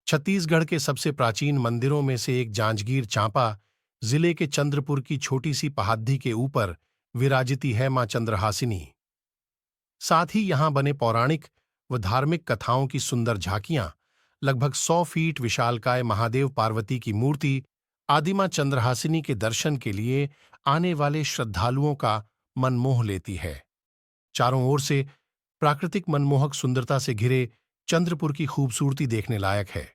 छत्तीसगढ़ के सबसे प्राचीन मंदिरों में से एक जांजगीर चांपा जिले के चंद्रपुर की छोटी सी पहाड़ी के ऊपर विराजिती है मां चंद्रहासिनी। साथ ही यहां बने पौराणिक व धार्मिक कथाओं की सुंदर झांकियां, लगभग 100 फीट विशालकाय महादेव पार्वती की मूर्ति आदि मां चंद्रहासिनी के दर्शन के लिए आने वाले श्रद्धालुओं का मन मोह लेती है। चारों ओर से प्राकृतिक मनमोहक सुंदरता से घिरे चंद्रपुर की खूबसूरती देखने लायक है।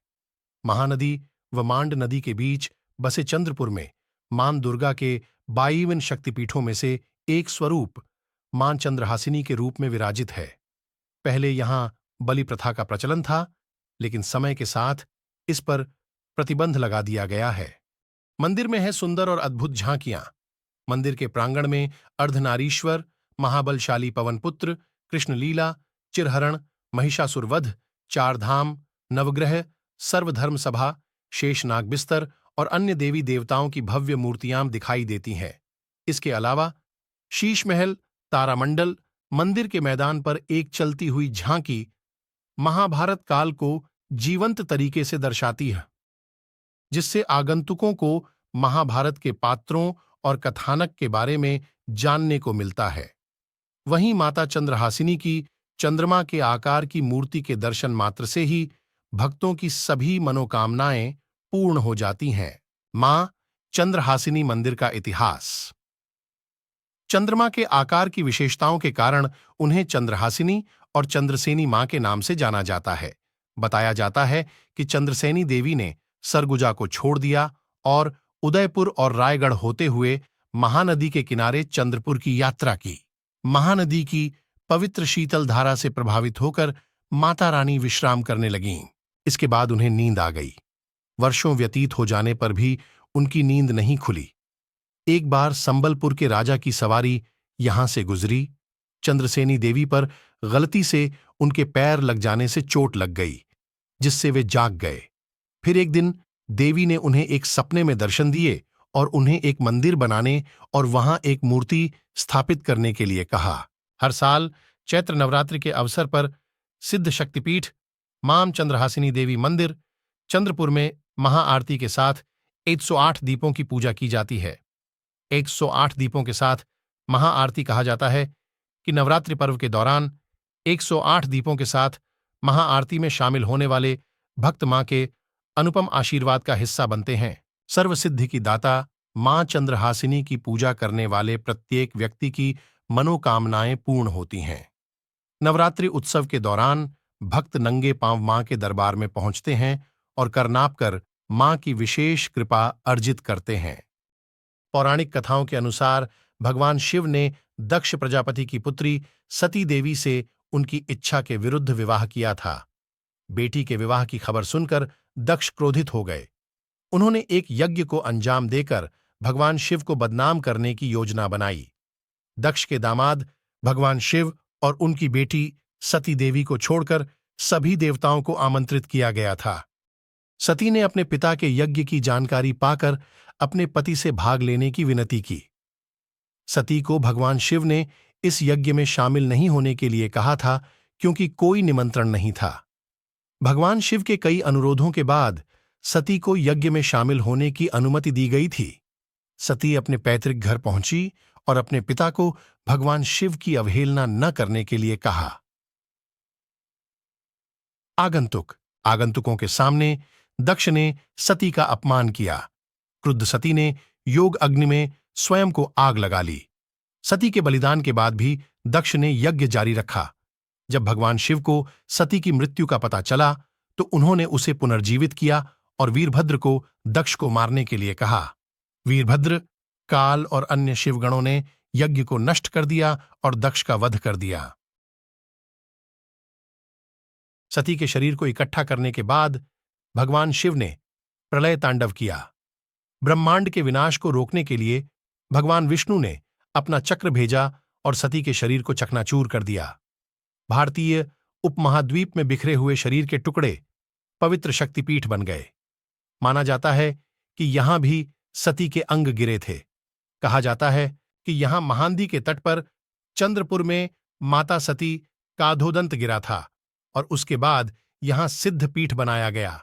महानदी व मांड नदी के बीच बसे चंद्रपुर में मां दुर्गा के 22 शक्तिपीठों में से एक स्वरूप मां चंद्रहासिनी के रूप में विराजित है। पहले यहां बलि प्रथा का प्रचलन था, लेकिन समय के साथ इस पर प्रतिबंध लगा दिया गया है। मंदिर में है सुंदर और अद्भुत झांकियां। मंदिर के प्रांगण में अर्धनारीश्वर, महाबलशाली पवनपुत्र, कृष्णलीला, चिरहरण, महिषासुर वध, चार धाम, नवग्रह, सर्वधर्म सभा, शेषनाग बिस्तर और अन्य देवी देवताओं की भव्य मूर्तियां दिखाई देती हैं। इसके अलावा शीश महल, तारामंडल, मंदिर के मैदान पर एक चलती हुई झांकी महाभारत काल को जीवंत तरीके से दर्शाती है, जिससे आगंतुकों को महाभारत के पात्रों और कथानक के बारे में जानने को मिलता है। वहीं माता चंद्रहासिनी की चंद्रमा के आकार की मूर्ति के दर्शन मात्र से ही भक्तों की सभी मनोकामनाएं पूर्ण हो जाती हैं। मां चंद्रहासिनी मंदिर का इतिहास। चंद्रमा के आकार की विशेषताओं के कारण उन्हें चंद्रहासिनी और चंद्रसेनी मां के नाम से जाना जाता है। बताया जाता है कि चंद्रसेनी देवी ने सरगुजा को छोड़ दिया और उदयपुर और रायगढ़ होते हुए महानदी के किनारे चंद्रपुर की यात्रा की। महानदी की पवित्र शीतल धारा से प्रभावित होकर माता रानी विश्राम करने लगीं। इसके बाद उन्हें नींद आ गई। वर्षों व्यतीत हो जाने पर भी उनकी नींद नहीं खुली। एक बार संबलपुर के राजा की सवारी यहां से गुजरी। चंद्रसेनी देवी पर गलती से उनके पैर लग जाने से चोट लग गई, जिससे वे जाग गए। फिर एक दिन देवी ने उन्हें एक सपने में दर्शन दिए और उन्हें एक मंदिर बनाने और वहां एक मूर्ति स्थापित करने के लिए कहा। हर साल चैत्र नवरात्रि के अवसर पर सिद्ध शक्तिपीठ मां चंद्रहासिनी देवी मंदिर चंद्रपुर में महाआरती के साथ 108 दीपों की पूजा की जाती है। 108 दीपों के साथ महाआरती कहा जाता है कि नवरात्रि पर्व के दौरान 108 दीपों के साथ महाआरती में शामिल होने वाले भक्त मां के अनुपम आशीर्वाद का हिस्सा बनते हैं। सर्वसिद्धि की दाता मां चंद्रहासिनी की पूजा करने वाले प्रत्येक व्यक्ति की मनोकामनाएं पूर्ण होती हैं। नवरात्रि उत्सव के दौरान भक्त नंगे पांव मां के दरबार में पहुंचते हैं और करनाप कर मां की विशेष कृपा अर्जित करते हैं। पौराणिक कथाओं के अनुसार भगवान शिव ने दक्ष प्रजापति की पुत्री सती देवी से उनकी इच्छा के विरुद्ध विवाह किया था। बेटी के विवाह की खबर सुनकर दक्ष क्रोधित हो गए। उन्होंने एक यज्ञ को अंजाम देकर भगवान शिव को बदनाम करने की योजना बनाई। दक्ष के दामाद भगवान शिव और उनकी बेटी सती देवी को छोड़कर सभी देवताओं को आमंत्रित किया गया था। सती ने अपने पिता के यज्ञ की जानकारी पाकर अपने पति से भाग लेने की विनती की। सती को भगवान शिव ने इस यज्ञ में शामिल नहीं होने के लिए कहा था, क्योंकि कोई निमंत्रण नहीं था। भगवान शिव के कई अनुरोधों के बाद सती को यज्ञ में शामिल होने की अनुमति दी गई थी। सती अपने पैतृक घर पहुंची और अपने पिता को भगवान शिव की अवहेलना न करने के लिए कहा। आगंतुकों के सामने दक्ष ने सती का अपमान किया। क्रुद्ध सती ने योग अग्नि में स्वयं को आग लगा ली। सती के बलिदान के बाद भी दक्ष ने यज्ञ जारी रखा। जब भगवान शिव को सती की मृत्यु का पता चला तो उन्होंने उसे पुनर्जीवित किया और वीरभद्र को दक्ष को मारने के लिए कहा। वीरभद्र, काल और अन्य शिवगणों ने यज्ञ को नष्ट कर दिया और दक्ष का वध कर दिया। सती के शरीर को इकट्ठा करने के बाद भगवान शिव ने प्रलय तांडव किया। ब्रह्मांड के विनाश को रोकने के लिए भगवान विष्णु ने अपना चक्र भेजा और सती के शरीर को चकनाचूर कर दिया। भारतीय उपमहाद्वीप में बिखरे हुए शरीर के टुकड़े पवित्र शक्तिपीठ बन गए। माना जाता है कि यहां भी सती के अंग गिरे थे। कहा जाता है कि यहां महानदी के तट पर चंद्रपुर में माता सती काधोदंत गिरा था और उसके बाद यहां सिद्ध पीठ बनाया गया।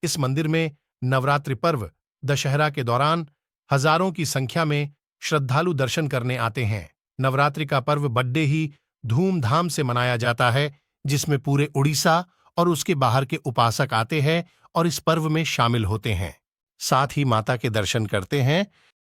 इस मंदिर में नवरात्रि पर्व दशहरा के दौरान हजारों की संख्या में श्रद्धालु दर्शन करने आते हैं। नवरात्रि का पर्व बड्डे ही धूमधाम से मनाया जाता है, जिसमें पूरे उड़ीसा और उसके बाहर के उपासक आते हैं और इस पर्व में शामिल होते हैं। साथ ही माता के दर्शन करते हैं।